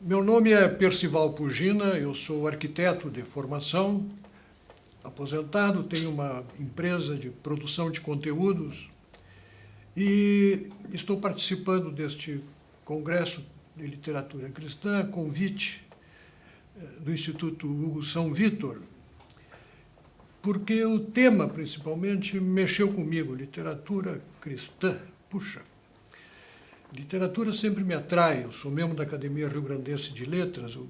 Meu nome é Percival Pugina, eu sou arquiteto de formação, aposentado, tenho uma empresa de produção de conteúdos e estou participando deste Congresso de Literatura Cristã, a convite do Instituto Hugo São Vítor, porque o tema, principalmente, mexeu comigo, literatura cristã. Puxa, literatura sempre me atrai, eu sou membro da Academia Rio-Grandense de Letras, eu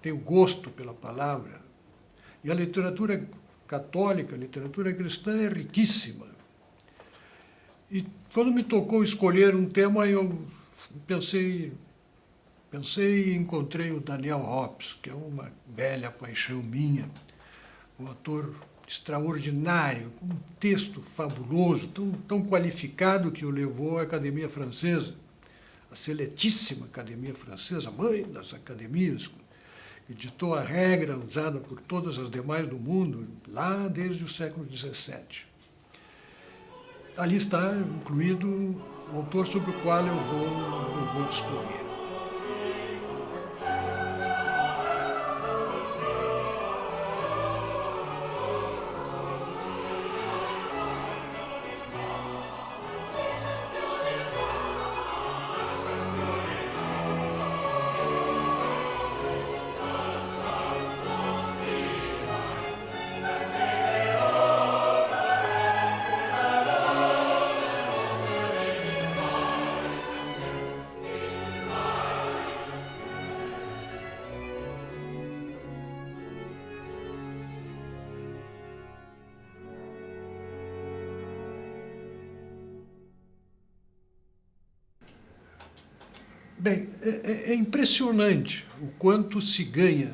tenho gosto pela palavra. E a literatura católica, a literatura cristã é riquíssima. E quando me tocou escolher um tema, eu pensei e encontrei o Daniel Hobbes, que é uma velha paixão minha, um autor extraordinário, com um texto fabuloso, tão qualificado que o levou à Academia Francesa, a seletíssima Academia Francesa, mãe das academias, editou a regra usada por todas as demais do mundo, lá desde o século XVII. Ali está incluído o autor sobre o qual eu vou discorrer. Bem, é impressionante o quanto se ganha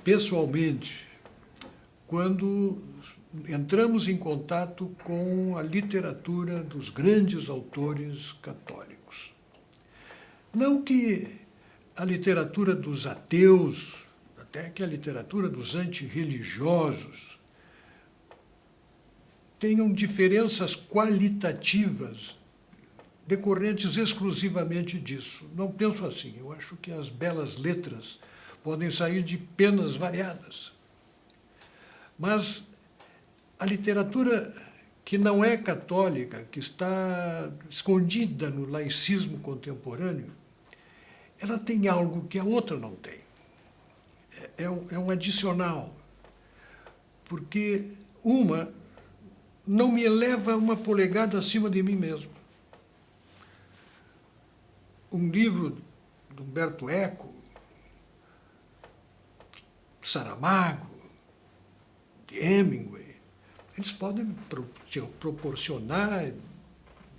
pessoalmente quando entramos em contato com a literatura dos grandes autores católicos. Não que a literatura dos ateus, até que a literatura dos antirreligiosos, tenham diferenças qualitativas decorrentes exclusivamente disso. Não penso assim. Eu acho que as belas letras podem sair de penas variadas. Mas a literatura que não é católica, que está escondida no laicismo contemporâneo, ela tem algo que a outra não tem. É um adicional. Porque uma não me eleva uma polegada acima de mim mesmo. Um livro de Humberto Eco, Saramago, de Hemingway, eles podem proporcionar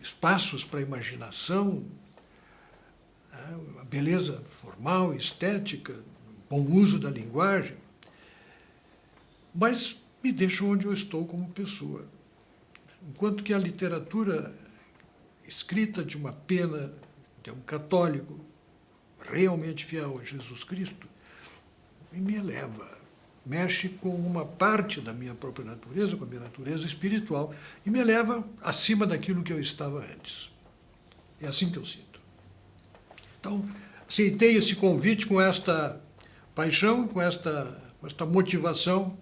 espaços para a imaginação, a beleza formal, estética, bom uso da linguagem, mas me deixam onde eu estou como pessoa. Enquanto que a literatura escrita de uma pena de um católico realmente fiel a Jesus Cristo, me eleva, mexe com uma parte da minha própria natureza, com a minha natureza espiritual, e me eleva acima daquilo que eu estava antes. É assim que eu sinto. Então, aceitei esse convite com esta paixão, com esta motivação,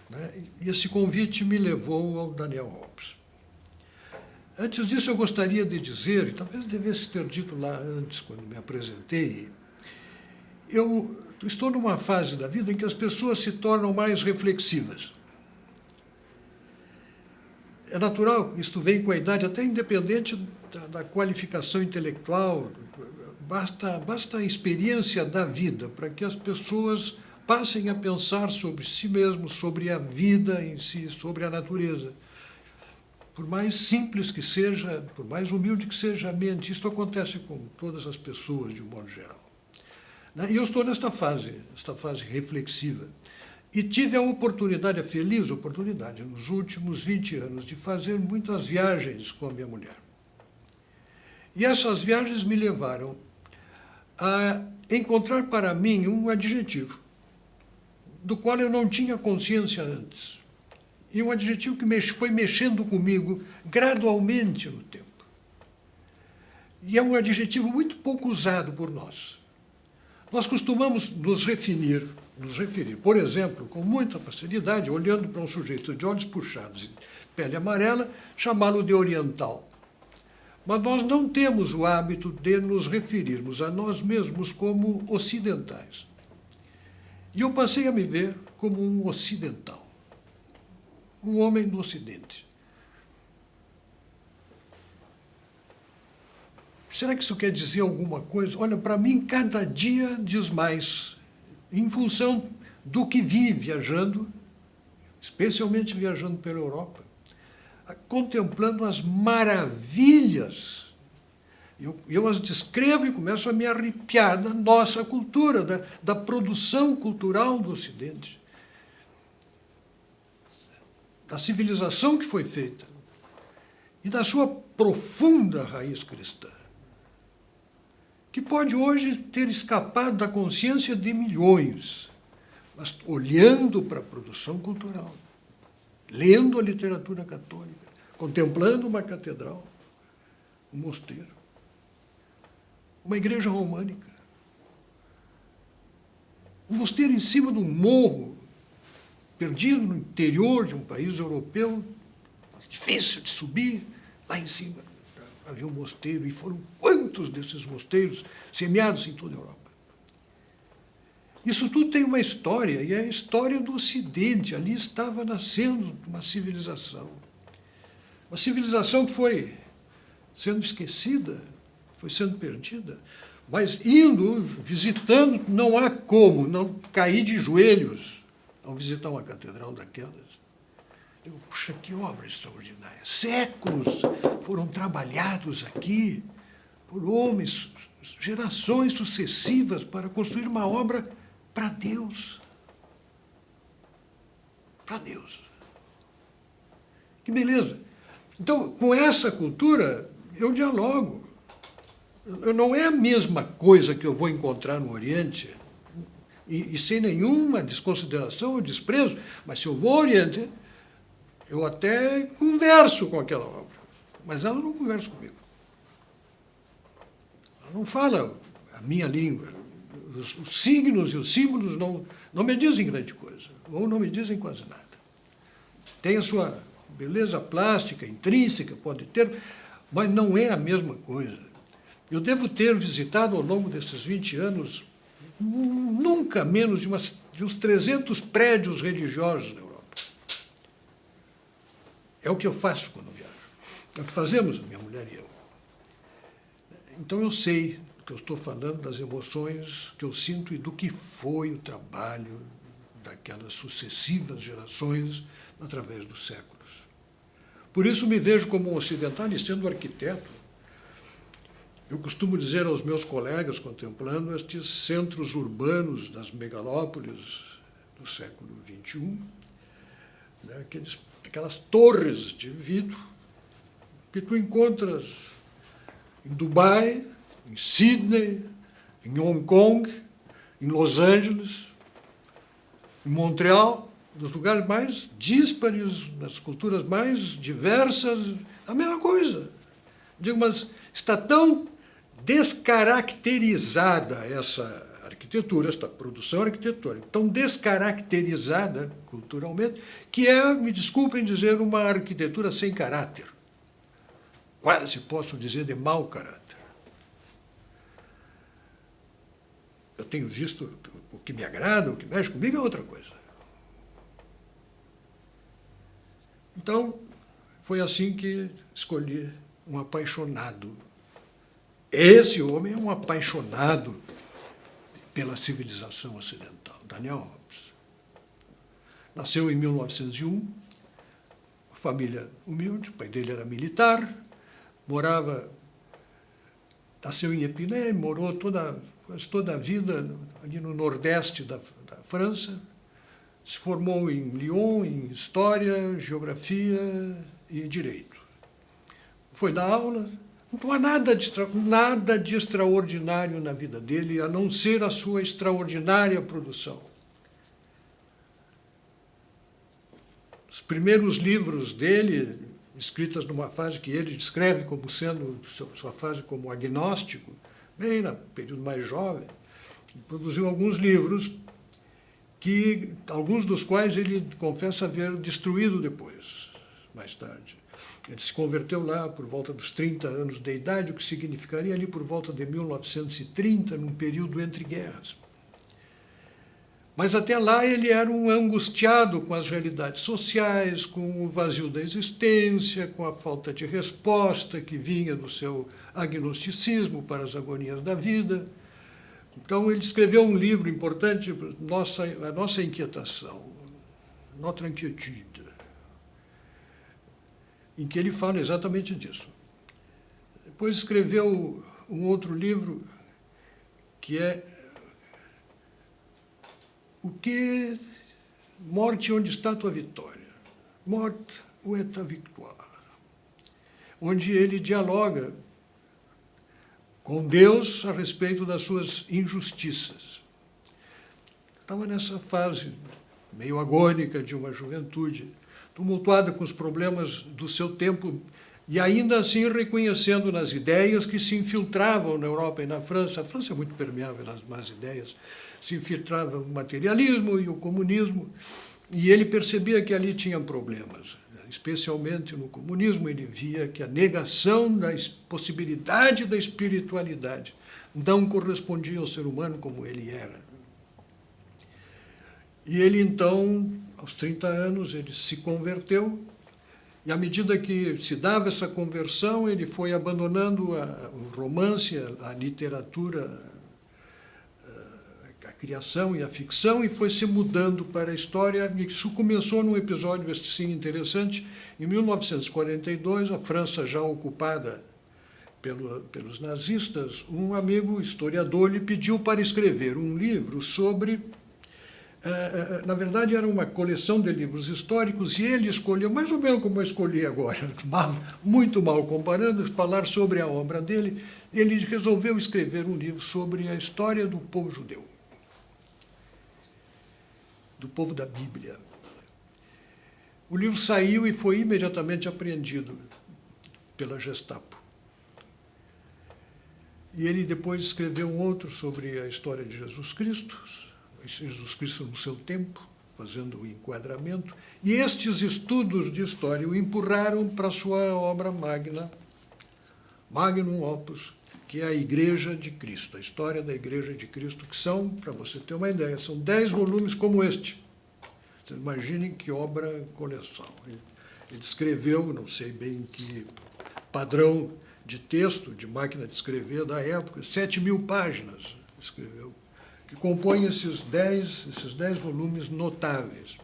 né? E esse convite me levou ao Daniel Hobbes. Antes disso, eu gostaria de dizer, e talvez devesse ter dito lá antes, quando me apresentei, eu estou numa fase da vida em que as pessoas se tornam mais reflexivas. É natural, isto vem com a idade, até independente da qualificação intelectual, basta a experiência da vida para que as pessoas passem a pensar sobre si mesmos, sobre a vida em si, sobre a natureza. Por mais simples que seja, por mais humilde que seja a mente, isso acontece com todas as pessoas, de um modo geral. E eu estou nesta fase reflexiva. E tive a feliz oportunidade, nos últimos 20 anos, de fazer muitas viagens com a minha mulher. E essas viagens me levaram a encontrar para mim um adjetivo, do qual eu não tinha consciência antes. E um adjetivo que foi mexendo comigo gradualmente no tempo. E é um adjetivo muito pouco usado por nós. Nós costumamos nos referir, por exemplo, com muita facilidade, olhando para um sujeito de olhos puxados e pele amarela, chamá-lo de oriental. Mas nós não temos o hábito de nos referirmos a nós mesmos como ocidentais. E eu passei a me ver como um ocidental, um homem do Ocidente. Será que isso quer dizer alguma coisa? Olha, para mim, cada dia diz mais, em função do que vi viajando, especialmente viajando pela Europa, contemplando as maravilhas. Eu as descrevo e começo a me arrepiar da nossa cultura, da produção cultural do Ocidente, da civilização que foi feita e da sua profunda raiz cristã, que pode hoje ter escapado da consciência de milhões, mas olhando para a produção cultural, lendo a literatura católica, contemplando uma catedral, um mosteiro, uma igreja românica, um mosteiro em cima de um morro, perdido no interior de um país europeu, difícil de subir, lá em cima havia um mosteiro, e foram quantos desses mosteiros semeados em toda a Europa. Isso tudo tem uma história, e é a história do Ocidente. Ali estava nascendo uma civilização que foi sendo esquecida, foi sendo perdida, mas indo, visitando, não há como não cair de joelhos ao visitar uma catedral daquelas. Eu, puxa, que obra extraordinária! Séculos foram trabalhados aqui por homens, gerações sucessivas, para construir uma obra para Deus. Para Deus. Que beleza! Então, com essa cultura, eu dialogo. Não é a mesma coisa que eu vou encontrar no Oriente, e sem nenhuma desconsideração ou desprezo, mas se eu vou ao Oriente, eu até converso com aquela obra, mas ela não conversa comigo. Ela não fala a minha língua. Os signos e os símbolos não me dizem grande coisa, ou não me dizem quase nada. Tem a sua beleza plástica, intrínseca, pode ter, mas não é a mesma coisa. Eu devo ter visitado ao longo desses 20 anos nunca menos de uns 300 prédios religiosos na Europa. É o que eu faço quando viajo. É o que fazemos, minha mulher e eu. Então eu sei que eu estou falando das emoções que eu sinto e do que foi o trabalho daquelas sucessivas gerações através dos séculos. Por isso me vejo como um ocidental, e sendo arquiteto, eu costumo dizer aos meus colegas, contemplando estes centros urbanos das megalópolis do século XXI, né, aquelas torres de vidro que tu encontras em Dubai, em Sydney, em Hong Kong, em Los Angeles, em Montreal, nos lugares mais díspares, nas culturas mais diversas, a mesma coisa. Digo, mas está tão descaracterizada essa arquitetura, esta produção arquitetônica, tão descaracterizada culturalmente, que é, me desculpem dizer, uma arquitetura sem caráter. Quase posso dizer de mau caráter. Eu tenho visto o que me agrada, o que mexe comigo é outra coisa. Então, foi assim que escolhi um apaixonado. Esse homem é um apaixonado pela civilização ocidental, Daniel Hobbes. Nasceu em 1901, uma família humilde, o pai dele era militar, nasceu em Épinay, morou quase toda a vida ali no nordeste da França, se formou em Lyon em História, Geografia e Direito. Foi dar aula. Não há nada de extraordinário na vida dele, a não ser a sua extraordinária produção. Os primeiros livros dele, escritos numa fase que ele descreve como sendo sua fase como agnóstico, bem no período mais jovem, Produziu alguns livros, alguns dos quais ele confessa haver destruído depois, mais tarde. Ele se converteu lá por volta dos 30 anos de idade, o que significaria ali por volta de 1930, num período entre guerras. Mas até lá ele era um angustiado com as realidades sociais, com o vazio da existência, com a falta de resposta que vinha do seu agnosticismo para as agonias da vida. Então ele escreveu um livro importante, A Nossa Inquietação, Notre Inquiétude, em que ele fala exatamente disso. Depois escreveu um outro livro que é Morte, onde está a tua vitória? Morte, où est ta victoire? Onde ele dialoga com Deus a respeito das suas injustiças. Estava nessa fase meio agônica de uma juventude, tumultuada com os problemas do seu tempo, e ainda assim reconhecendo nas ideias que se infiltravam na Europa e na França. A França é muito permeável nas más ideias. Se infiltrava o materialismo e o comunismo, e ele percebia que ali tinha problemas. Especialmente no comunismo, ele via que a negação da possibilidade da espiritualidade não correspondia ao ser humano como ele era. E ele, então, aos 30 anos, ele se converteu, e à medida que se dava essa conversão, ele foi abandonando o romance, a literatura, a criação e a ficção, e foi se mudando para a história. Isso começou num episódio, este sim, interessante. Em 1942, a França já ocupada pelos nazistas, um amigo historiador lhe pediu para escrever um livro sobre... na verdade, era uma coleção de livros históricos, e ele escolheu, mais ou menos como eu escolhi agora, muito mal comparando, falar sobre a obra dele. Ele resolveu escrever um livro sobre a história do povo judeu, do povo da Bíblia. O livro saiu e foi imediatamente apreendido pela Gestapo. E ele depois escreveu um outro sobre a história de Jesus Cristo no seu tempo, fazendo o enquadramento. E estes estudos de história o empurraram para a sua obra magna, Magnum Opus, que é a Igreja de Cristo, a história da Igreja de Cristo, que são, para você ter uma ideia, são 10 volumes como este. Vocês imaginem que obra coleção. Ele escreveu, não sei bem que padrão de texto, de máquina de escrever da época, 7.000 páginas escreveu, que compõem esses 10 volumes notáveis.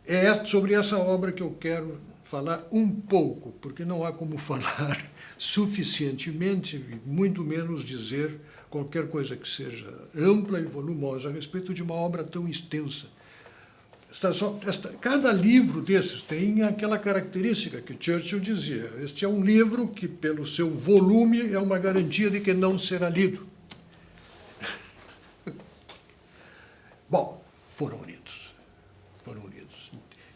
É sobre essa obra que eu quero falar um pouco, porque não há como falar suficientemente, e muito menos dizer qualquer coisa que seja ampla e volumosa a respeito de uma obra tão extensa. Cada livro desses tem aquela característica que Churchill dizia: este é um livro que, pelo seu volume, é uma garantia de que não será lido. Bom, foram lidos.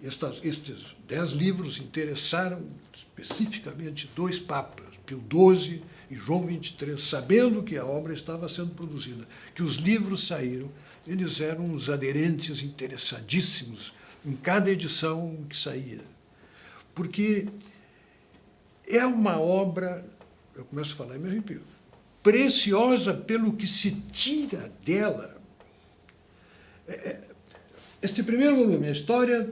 Estes 10 livros interessaram especificamente 2 papas, Pio XII e João XXIII, sabendo que a obra estava sendo produzida, que os livros saíram. Eles eram uns aderentes interessadíssimos em cada edição que saía. Porque é uma obra, eu começo a falar e me arrepio, preciosa pelo que se tira dela. Este primeiro volume, a história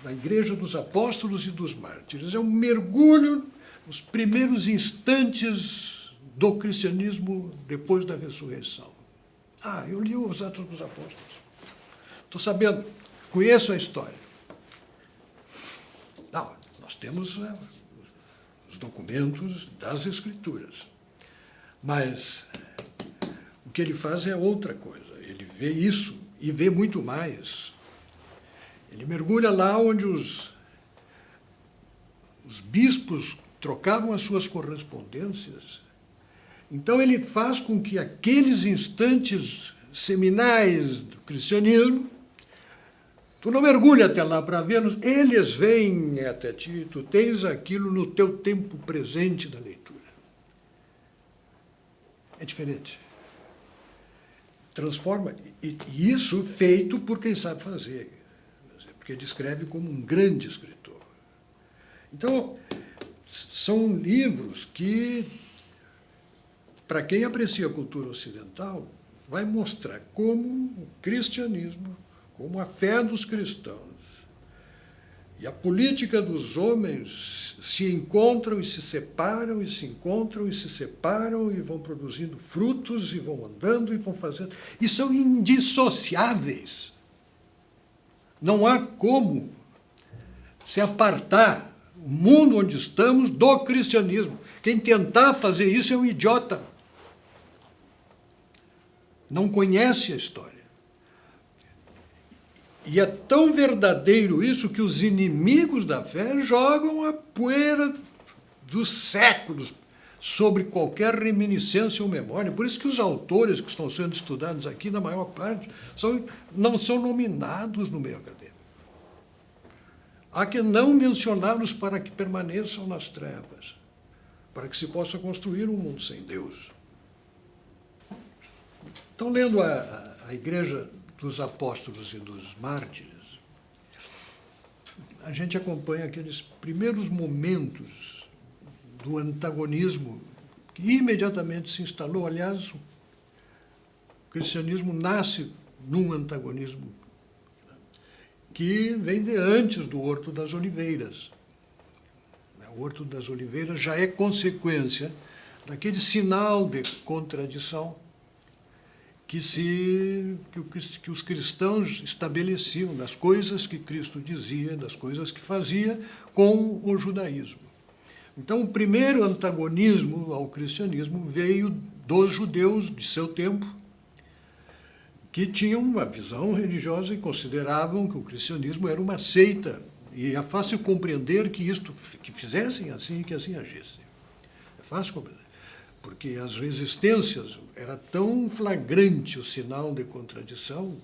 da Igreja dos Apóstolos e dos Mártires, é um mergulho nos primeiros instantes do cristianismo depois da ressurreição. Eu li os Atos dos Apóstolos. Estou sabendo, conheço a história. Não, nós temos os documentos das Escrituras. Mas o que ele faz é outra coisa. Ele vê isso e vê muito mais. Ele mergulha lá onde os bispos trocavam as suas correspondências. Então ele faz com que aqueles instantes seminais do cristianismo, tu não mergulha até lá para vê-los, eles vêm até ti, tu tens aquilo no teu tempo presente da leitura. É diferente. Transforma, e isso feito por quem sabe fazer, porque ele escreve como um grande escritor. Então, são livros que, para quem aprecia a cultura ocidental, vai mostrar como o cristianismo, como a fé dos cristãos e a política dos homens se encontram e se separam, e se encontram e se separam, e vão produzindo frutos, e vão andando e vão fazendo. E são indissociáveis. Não há como se apartar o mundo onde estamos do cristianismo. Quem tentar fazer isso é um idiota. Não conhece a história. E é tão verdadeiro isso que os inimigos da fé jogam a poeira dos séculos sobre qualquer reminiscência ou memória. Por isso que os autores que estão sendo estudados aqui, na maior parte, não são nominados no meio acadêmico. Há que não mencioná-los para que permaneçam nas trevas, para que se possa construir um mundo sem Deus. Então, lendo a Igreja dos Apóstolos e dos Mártires, a gente acompanha aqueles primeiros momentos do antagonismo que imediatamente se instalou. Aliás, o cristianismo nasce num antagonismo que vem de antes do Horto das Oliveiras. O Horto das Oliveiras já é consequência daquele sinal de contradição que os cristãos estabeleciam das coisas que Cristo dizia, das coisas que fazia com o judaísmo. Então, o primeiro antagonismo ao cristianismo veio dos judeus de seu tempo, que tinham uma visão religiosa e consideravam que o cristianismo era uma seita. E é fácil compreender que fizessem assim e que assim agissem. É fácil compreender. Porque as resistências, era tão flagrante o sinal de contradição,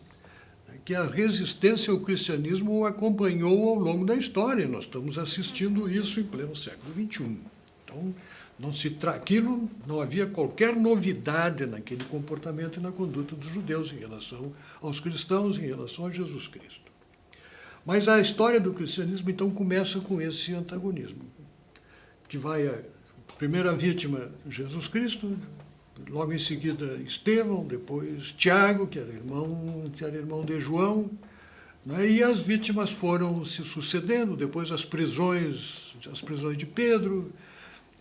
que a resistência ao cristianismo o acompanhou ao longo da história. Nós estamos assistindo isso em pleno século XXI. Então, aquilo não havia qualquer novidade naquele comportamento e na conduta dos judeus em relação aos cristãos, em relação a Jesus Cristo. Mas a história do cristianismo, então, começa com esse antagonismo, que vai a primeira vítima, Jesus Cristo, logo em seguida Estevão, depois Tiago, que era irmão de João, né? E as vítimas foram se sucedendo, depois as prisões de Pedro,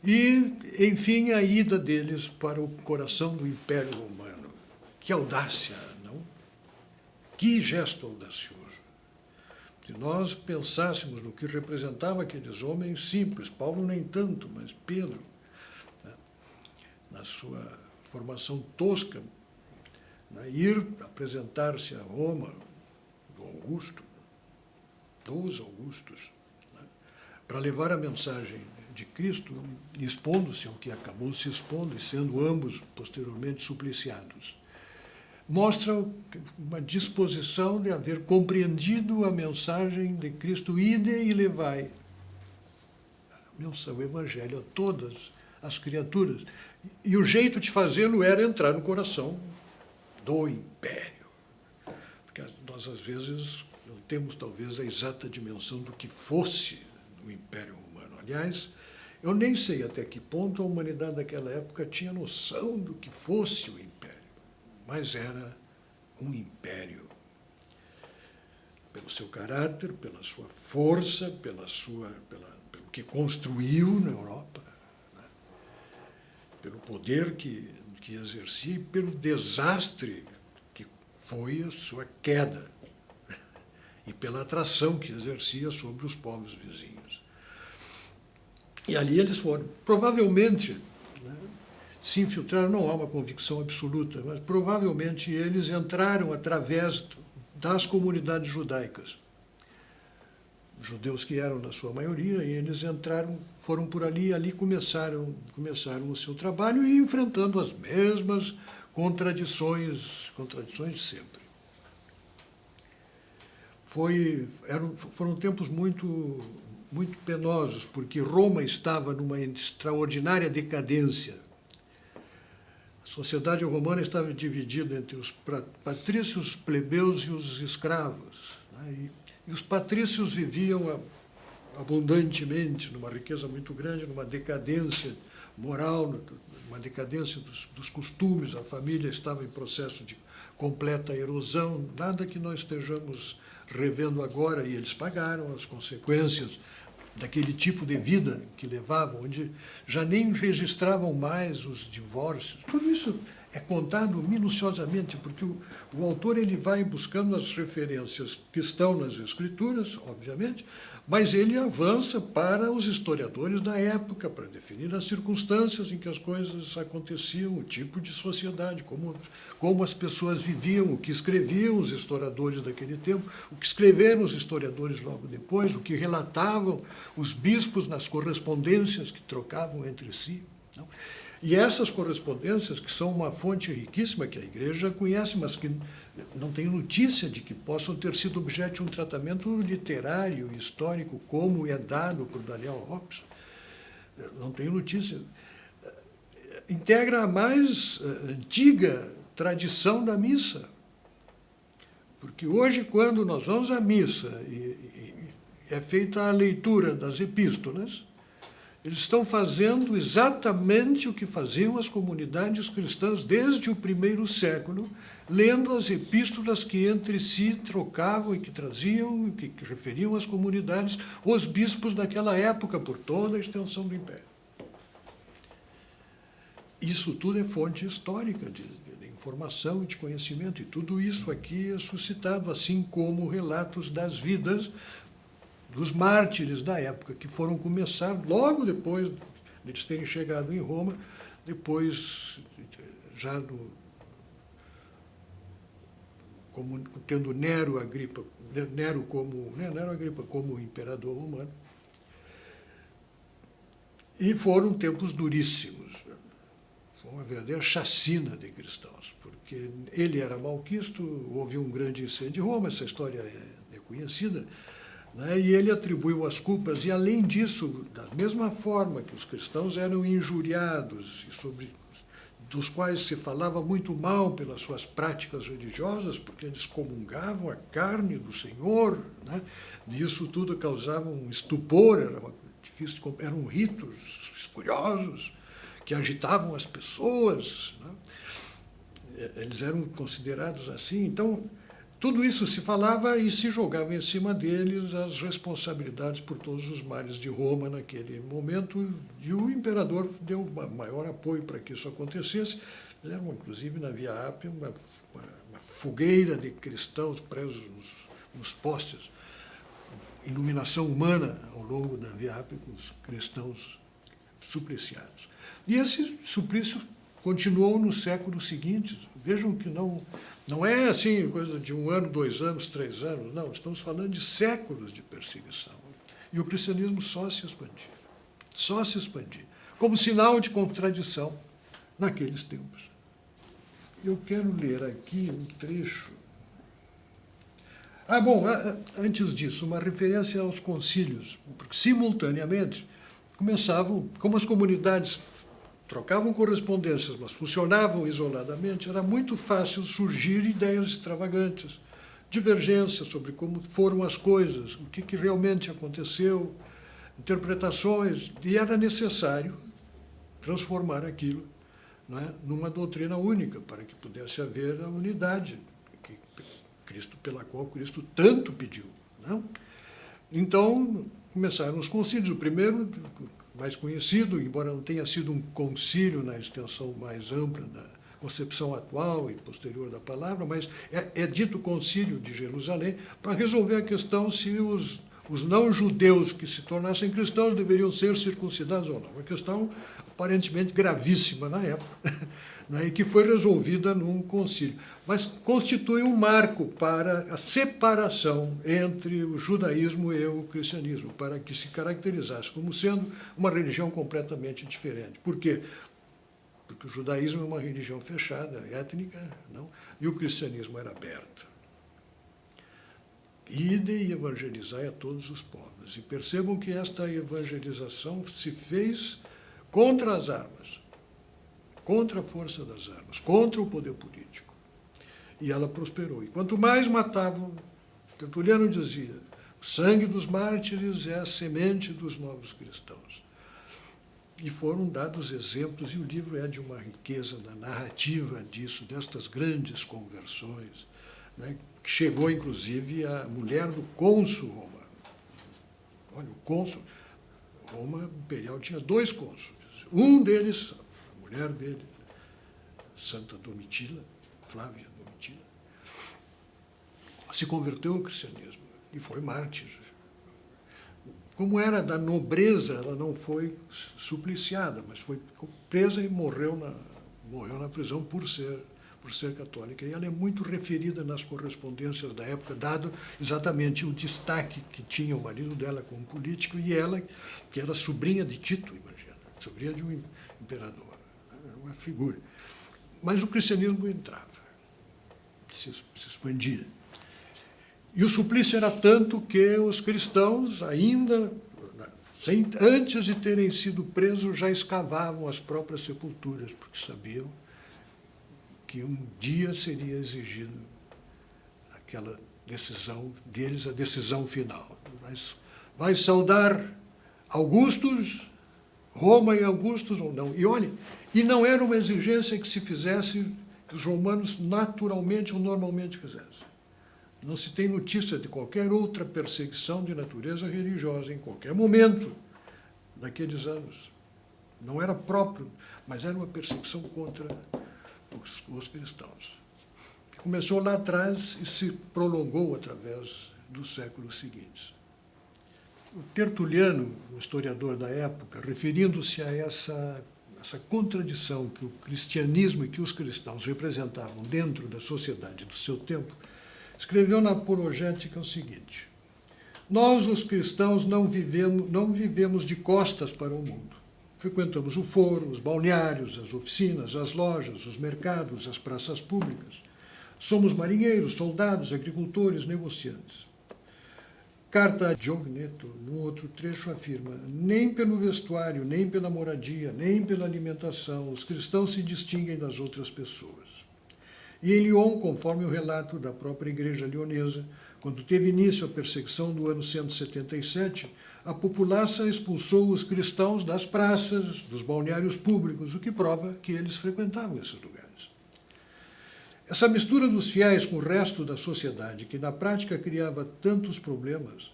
e, enfim, a ida deles para o coração do Império Romano. Que audácia, não? Que gesto audacioso. Se nós pensássemos no que representava aqueles homens simples, Paulo nem tanto, mas Pedro, né, na sua formação tosca, né, ir apresentar-se a Roma, do Augusto, dos Augustos, né, para levar a mensagem de Cristo, expondo-se ao que acabou se expondo e sendo ambos posteriormente supliciados, mostra uma disposição de haver compreendido a mensagem de Cristo, ide e levai o Evangelho a todas as criaturas. E o jeito de fazê-lo era entrar no coração do império. Porque nós, às vezes, não temos, talvez, a exata dimensão do que fosse o Império Romano. Aliás, eu nem sei até que ponto a humanidade daquela época tinha noção do que fosse o império. Mas era um império. Pelo seu caráter, pela sua força, pelo que construiu na Europa, né? Pelo poder que exercia e pelo desastre que foi a sua queda e pela atração que exercia sobre os povos vizinhos. E ali eles foram. Provavelmente, né, se infiltraram, não há uma convicção absoluta, mas provavelmente eles entraram através das comunidades judaicas. Judeus que eram na sua maioria, e eles entraram, foram por ali, e ali começaram o seu trabalho e enfrentando as mesmas contradições de sempre. Foram tempos muito penosos, porque Roma estava numa extraordinária decadência. sociedade romana estava dividida entre os patrícios, os plebeus e os escravos, né? E os patrícios viviam abundantemente, numa riqueza muito grande, numa decadência moral, numa decadência dos costumes, a família estava em processo de completa erosão, nada que nós estejamos revendo agora, e eles pagaram as consequências daquele tipo de vida que levavam, onde já nem registravam mais os divórcios. Tudo isso é contado minuciosamente, porque o autor ele vai buscando as referências que estão nas escrituras, obviamente, mas ele avança para os historiadores da época, para definir as circunstâncias em que as coisas aconteciam, o tipo de sociedade, como as pessoas viviam, o que escreviam os historiadores daquele tempo, o que escreveram os historiadores logo depois, o que relatavam os bispos nas correspondências que trocavam entre si. Não? E essas correspondências, que são uma fonte riquíssima, que a Igreja conhece, mas que não tem notícia de que possam ter sido objeto de um tratamento literário e histórico, como é dado por Daniel Hobbes, não tenho notícia, integra a mais antiga tradição da missa. Porque hoje, quando nós vamos à missa e é feita a leitura das epístolas, eles estão fazendo exatamente o que faziam as comunidades cristãs desde o primeiro século, lendo as epístolas que entre si trocavam e que traziam, e que referiam às comunidades, os bispos daquela época, por toda a extensão do Império. Isso tudo é fonte histórica de informação e de conhecimento, e tudo isso aqui é suscitado, assim como relatos das vidas dos mártires da época, que foram começar logo depois de eles terem chegado em Roma, depois já tendo Nero Agripa como imperador romano. E foram tempos duríssimos. Foi uma verdadeira chacina de cristãos, porque ele era malquisto, houve um grande incêndio em Roma, essa história é conhecida, né? E ele atribuiu as culpas, e além disso, da mesma forma que os cristãos eram injuriados, e dos quais se falava muito mal pelas suas práticas religiosas, porque eles comungavam a carne do Senhor, né? E isso tudo causava um estupor, eram ritos curiosos, que agitavam as pessoas, né? Eles eram considerados assim. Então, tudo isso se falava e se jogava em cima deles as responsabilidades por todos os males de Roma naquele momento, e o imperador deu maior apoio para que isso acontecesse. Fizeram, inclusive, na Via Ápia, uma fogueira de cristãos presos nos postes, iluminação humana ao longo da Via Ápia, com os cristãos supliciados. E esse suplício continuou nos séculos seguintes. Vejam que não é assim coisa de 1 ano, 2 anos, 3 anos, não. Estamos falando de séculos de perseguição. E o cristianismo só se expandia, como sinal de contradição naqueles tempos. Eu quero ler aqui um trecho. Antes disso, uma referência aos concílios, porque simultaneamente começavam, como as comunidades trocavam correspondências, mas funcionavam isoladamente, era muito fácil surgir ideias extravagantes, divergências sobre como foram as coisas, o que realmente aconteceu, interpretações, e era necessário transformar aquilo, né, numa doutrina única, para que pudesse haver a unidade pela qual Cristo tanto pediu. Não? Então, começaram os concílios. O primeiro, mais conhecido, embora não tenha sido um concílio na extensão mais ampla da concepção atual e posterior da palavra, mas é dito concílio de Jerusalém para resolver a questão se os não-judeus que se tornassem cristãos deveriam ser circuncidados ou não. Uma questão aparentemente gravíssima na época, né, e que foi resolvida num concílio. Mas constitui um marco para a separação entre o judaísmo e o cristianismo, para que se caracterizasse como sendo uma religião completamente diferente. Por quê? Porque o judaísmo é uma religião fechada, étnica, não? E o cristianismo era aberto. Ide e evangelizai a todos os povos. E percebam que esta evangelização se fez contra as armas, contra a força das armas, contra o poder político. E ela prosperou. E quanto mais matavam, Tertuliano dizia, o sangue dos mártires é a semente dos novos cristãos. E foram dados exemplos, e o livro é de uma riqueza na narrativa disso, destas grandes conversões, né, que chegou, inclusive, a mulher do cônsul romano. Olha, o cônsul, Roma imperial tinha 2 cônsules. Um deles, a mulher dele, Santa Domitila, Flávia Domitila, se converteu ao cristianismo e foi mártir. Como era da nobreza, ela não foi supliciada, mas foi presa e morreu na prisão por ser católica. E ela é muito referida nas correspondências da época, dado exatamente o destaque que tinha o marido dela como político e ela, que era sobrinha de Tito, imagina, sobrinha de um imperador, era uma figura. Mas o cristianismo entrava, se expandia. E o suplício era tanto que os cristãos, ainda antes de terem sido presos, já escavavam as próprias sepulturas, porque sabiam que um dia seria exigido aquela decisão deles, a decisão final. Vai saudar Augustus, Roma e Augustus ou não? E olhe, e não era uma exigência que se fizesse, que os romanos naturalmente ou normalmente fizessem. Não se tem notícia de qualquer outra perseguição de natureza religiosa em qualquer momento daqueles anos. Não era próprio, mas era uma perseguição contra os cristãos. Começou lá atrás e se prolongou através dos séculos seguintes. O Tertuliano, o historiador da época, referindo-se a essa contradição que o cristianismo e que os cristãos representavam dentro da sociedade do seu tempo, escreveu na Apologética o seguinte: nós, os cristãos, não vivemos de costas para o mundo. Frequentamos o foro, os balneários, as oficinas, as lojas, os mercados, as praças públicas. Somos marinheiros, soldados, agricultores, negociantes. Carta de Ogneto, num outro trecho, afirma: nem pelo vestuário, nem pela moradia, nem pela alimentação, os cristãos se distinguem das outras pessoas. E em Lyon, conforme o relato da própria igreja leonesa, quando teve início a perseguição do ano 177, a população expulsou os cristãos das praças, dos balneários públicos, o que prova que eles frequentavam esses lugares. Essa mistura dos fiéis com o resto da sociedade, que na prática criava tantos problemas,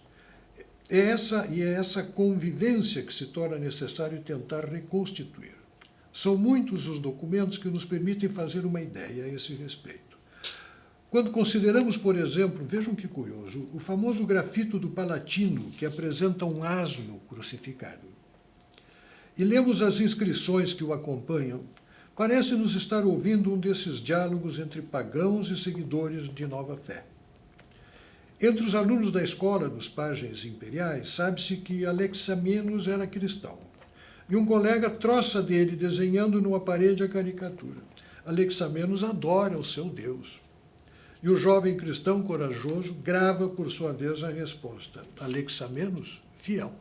é essa convivência que se torna necessário tentar reconstituir. São muitos os documentos que nos permitem fazer uma ideia a esse respeito. Quando consideramos, por exemplo, vejam que curioso, o famoso grafito do Palatino, que apresenta um asno crucificado, e lemos as inscrições que o acompanham, parece-nos estar ouvindo um desses diálogos entre pagãos e seguidores de nova fé. Entre os alunos da escola dos pajens imperiais, sabe-se que Alexamenos era cristão. E um colega troça dele, desenhando numa parede a caricatura. Alexamenos adora o seu Deus. E o jovem cristão corajoso grava, por sua vez, a resposta. Alexamenos, fiel.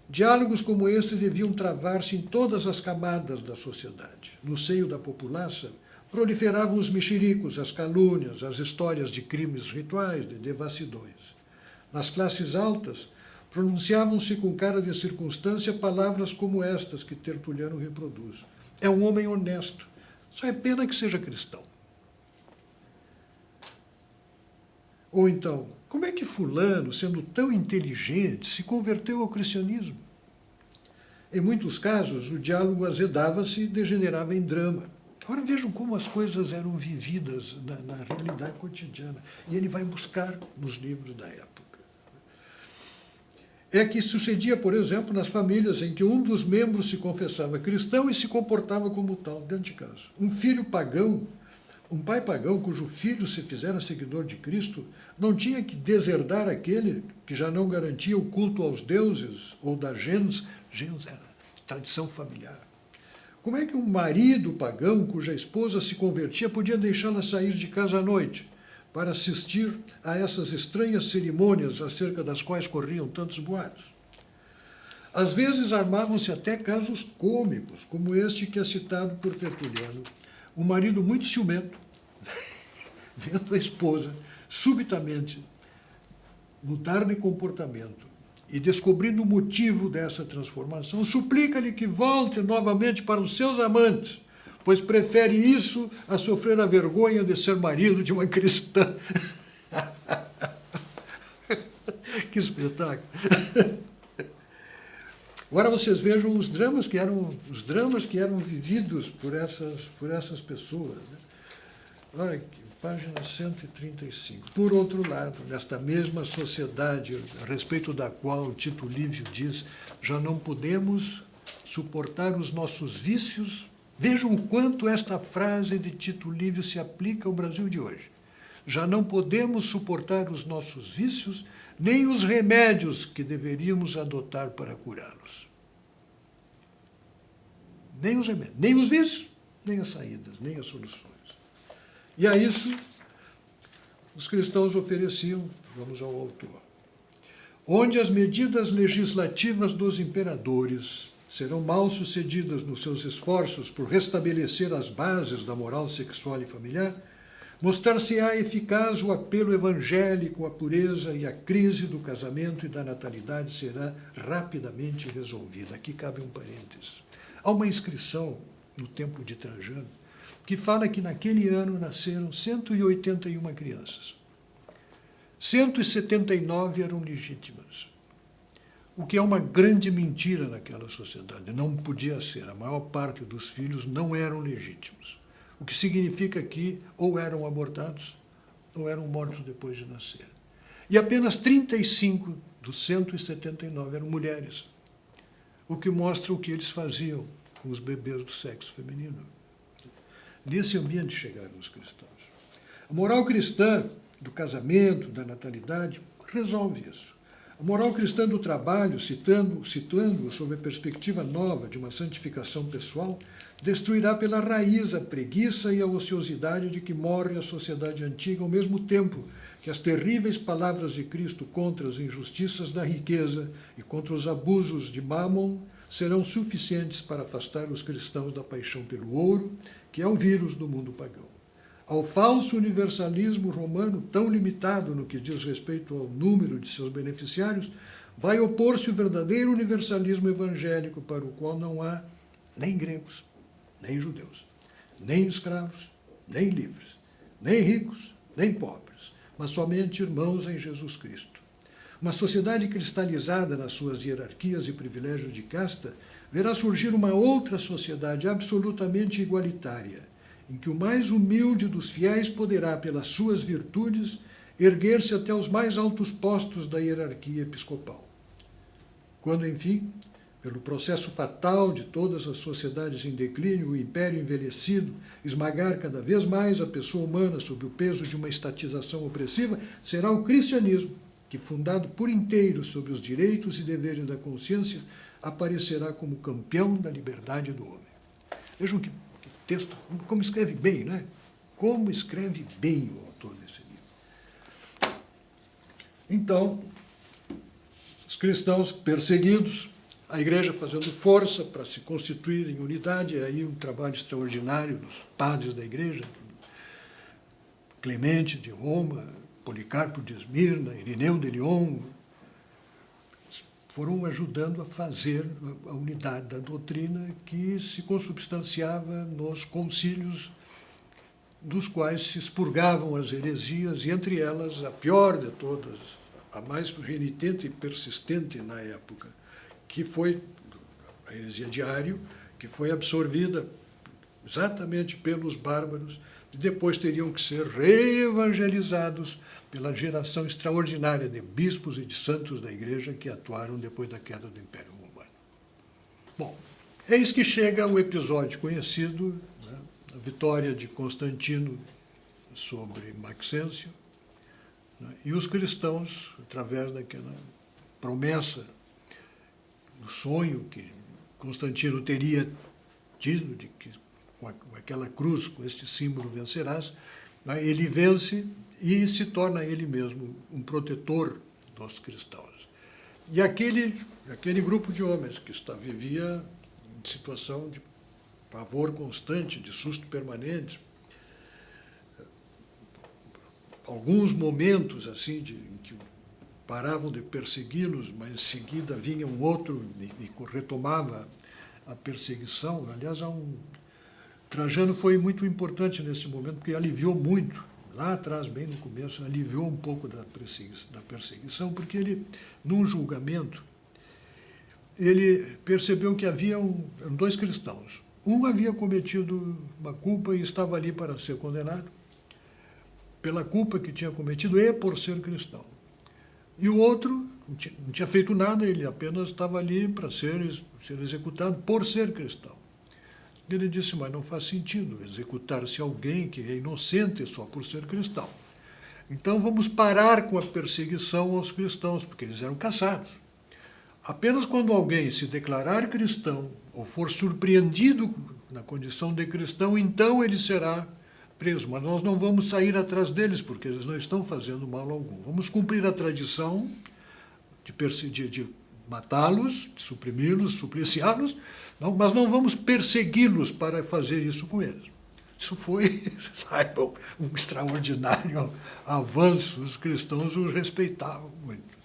Diálogos como este deviam travar-se em todas as camadas da sociedade. No seio da população, proliferavam os mexericos, as calúnias, as histórias de crimes rituais, de devassidões. Nas classes altas, pronunciavam-se com cara de circunstância palavras como estas que Tertuliano reproduz. É um homem honesto, só é pena que seja cristão. Ou então, como é que fulano, sendo tão inteligente, se converteu ao cristianismo? Em muitos casos, o diálogo azedava-se e degenerava em drama. Agora vejam como as coisas eram vividas na realidade cotidiana. E ele vai buscar nos livros da época. É que sucedia, por exemplo, nas famílias em que um dos membros se confessava cristão e se comportava como tal, dentro de casa. Um pai pagão cujo filho se fizera seguidor de Cristo, não tinha que deserdar aquele que já não garantia o culto aos deuses ou da gens era tradição familiar. Como é que um marido pagão cuja esposa se convertia podia deixá-la sair de casa à noite para assistir a essas estranhas cerimônias acerca das quais corriam tantos boatos? Às vezes armavam-se até casos cômicos, como este que é citado por Tertuliano. Um marido muito ciumento, vendo a esposa subitamente mudar de comportamento e descobrindo o motivo dessa transformação, suplica-lhe que volte novamente para os seus amantes, pois prefere isso a sofrer a vergonha de ser marido de uma cristã. Que espetáculo! Agora vocês vejam os dramas que eram vividos por essas pessoas, né? Olha aqui, página 135. Por outro lado, nesta mesma sociedade a respeito da qual Tito Livio diz: já não podemos suportar os nossos vícios. Vejam o quanto esta frase de Tito Livio se aplica ao Brasil de hoje. Já não podemos suportar os nossos vícios, nem os remédios que deveríamos adotar para curá-los. Nem os remédios, nem os vícios, nem as saídas, nem as soluções. E a isso os cristãos ofereciam, vamos ao autor, onde as medidas legislativas dos imperadores serão mal sucedidas nos seus esforços por restabelecer as bases da moral sexual e familiar, mostrar-se-á eficaz o apelo evangélico à pureza e a crise do casamento e da natalidade será rapidamente resolvida. Aqui cabe um parênteses. Há uma inscrição no tempo de Trajano que fala que naquele ano nasceram 181 crianças. 179 eram legítimas, o que é uma grande mentira naquela sociedade. Não podia ser. A maior parte dos filhos não eram legítimos. O que significa que ou eram abortados ou eram mortos depois de nascer. E apenas 35 dos 179 eram mulheres, o que mostra o que eles faziam com os bebês do sexo feminino. Nesse ambiente chegaram os cristãos. A moral cristã do casamento, da natalidade, resolve isso. A moral cristã do trabalho, citando-o sob a perspectiva nova de uma santificação pessoal, destruirá pela raiz a preguiça e a ociosidade de que morre a sociedade antiga, ao mesmo tempo que as terríveis palavras de Cristo contra as injustiças da riqueza e contra os abusos de Mammon serão suficientes para afastar os cristãos da paixão pelo ouro, que é o vírus do mundo pagão. Ao falso universalismo romano, tão limitado no que diz respeito ao número de seus beneficiários, vai opor-se o verdadeiro universalismo evangélico, para o qual não há nem gregos, nem judeus, nem escravos, nem livres, nem ricos, nem pobres, mas somente irmãos em Jesus Cristo. Uma sociedade cristalizada nas suas hierarquias e privilégios de casta verá surgir uma outra sociedade absolutamente igualitária, em que o mais humilde dos fiéis poderá, pelas suas virtudes, erguer-se até os mais altos postos da hierarquia episcopal. Quando, enfim, pelo processo fatal de todas as sociedades em declínio, o império envelhecido esmagar cada vez mais a pessoa humana sob o peso de uma estatização opressiva, será o cristianismo que, fundado por inteiro sobre os direitos e deveres da consciência, aparecerá como campeão da liberdade do homem. Vejam que texto, como escreve bem, né? Como escreve bem o autor desse livro. Então, os cristãos perseguidos, a igreja fazendo força para se constituir em unidade, aí um trabalho extraordinário dos padres da igreja, Clemente de Roma, Policarpo de Esmirna, Irineu de Lyon, foram ajudando a fazer a unidade da doutrina que se consubstanciava nos concílios, dos quais se expurgavam as heresias, e entre elas a pior de todas, a mais renitente e persistente na época, que foi a heresia de Ário, que foi absorvida exatamente pelos bárbaros, e depois teriam que ser reevangelizados pela geração extraordinária de bispos e de santos da igreja que atuaram depois da queda do Império Romano. Bom, eis que chega o episódio conhecido, né, a vitória de Constantino sobre Maxêncio, né, e os cristãos, através daquela promessa, do sonho que Constantino teria tido, de que com aquela cruz, com este símbolo vencerás, né, ele vence e se torna ele mesmo um protetor dos cristãos. E aquele grupo de homens que vivia em situação de pavor constante, de susto permanente, alguns momentos assim em que paravam de persegui-los, mas em seguida vinha um outro e retomava a perseguição. Aliás, Trajano foi muito importante nesse momento, porque aliviou muito, lá atrás, bem no começo, aliviou um pouco da perseguição, porque ele, num julgamento, ele percebeu que eram dois cristãos. Um havia cometido uma culpa e estava ali para ser condenado, pela culpa que tinha cometido e por ser cristão. E o outro não tinha feito nada, ele apenas estava ali para ser executado por ser cristão. Ele disse, mas não faz sentido executar-se alguém que é inocente só por ser cristão. Então vamos parar com a perseguição aos cristãos, porque eles eram caçados. Apenas quando alguém se declarar cristão ou for surpreendido na condição de cristão, então ele será preso. Mas nós não vamos sair atrás deles, porque eles não estão fazendo mal algum. Vamos cumprir a tradição de matá-los, de suprimi-los, supliciá-los, mas não vamos persegui-los para fazer isso com eles. Isso foi, saibam, um extraordinário avanço. Os cristãos o respeitavam muito.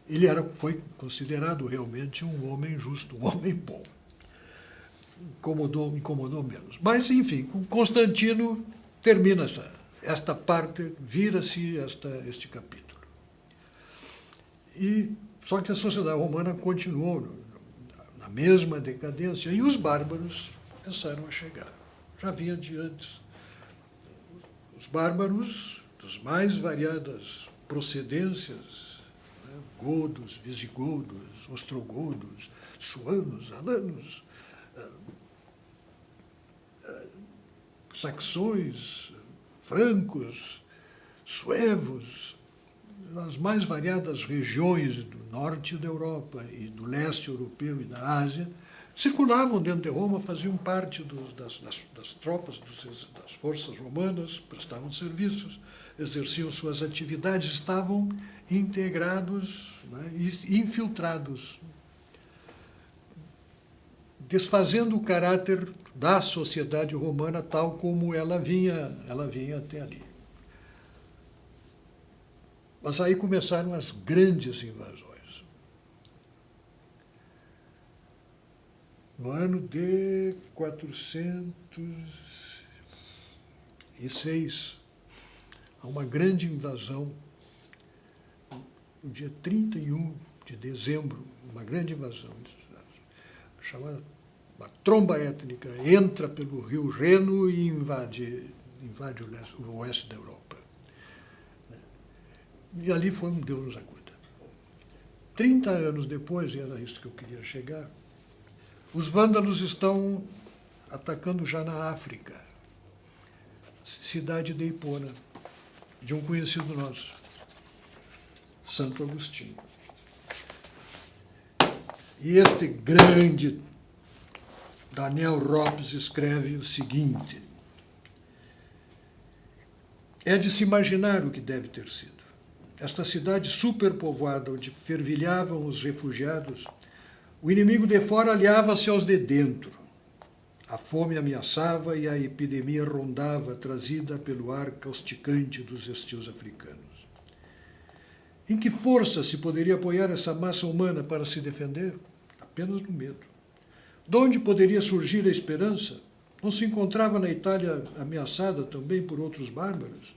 Ele foi considerado realmente um homem justo, um homem bom. Incomodou menos. Mas, enfim, com Constantino termina esta parte, vira-se este capítulo. Só que a sociedade romana continuou na mesma decadência e os bárbaros começaram a chegar. Já vinha de antes. Os bárbaros, dos mais variadas procedências, godos, visigodos, ostrogodos, suanos, alanos, saxões, francos, suevos, nas mais variadas regiões do norte da Europa e do leste europeu e da Ásia, circulavam dentro de Roma, faziam parte das tropas, das forças romanas, prestavam serviços, exerciam suas atividades, estavam integrados, e infiltrados, desfazendo o caráter da sociedade romana tal como ela vinha até ali. Mas aí começaram as grandes invasões. No ano de 406, há uma grande invasão. No dia 31 de dezembro, uma grande invasão, chamada uma tromba étnica, entra pelo rio Reno e invade o oeste da Europa. E ali foi um Deus nos acuda. 30 anos depois, e era isso que eu queria chegar, os vândalos estão atacando já na África, cidade de Hipona, de um conhecido nosso, Santo Agostinho. E este grande Daniel Robes escreve o seguinte: é de se imaginar o que deve ter sido. Esta cidade superpovoada, onde fervilhavam os refugiados, o inimigo de fora aliava-se aos de dentro. A fome ameaçava e a epidemia rondava, trazida pelo ar causticante dos estios africanos. Em que força se poderia apoiar essa massa humana para se defender? Apenas no medo. De onde poderia surgir a esperança? Não se encontrava na Itália ameaçada também por outros bárbaros?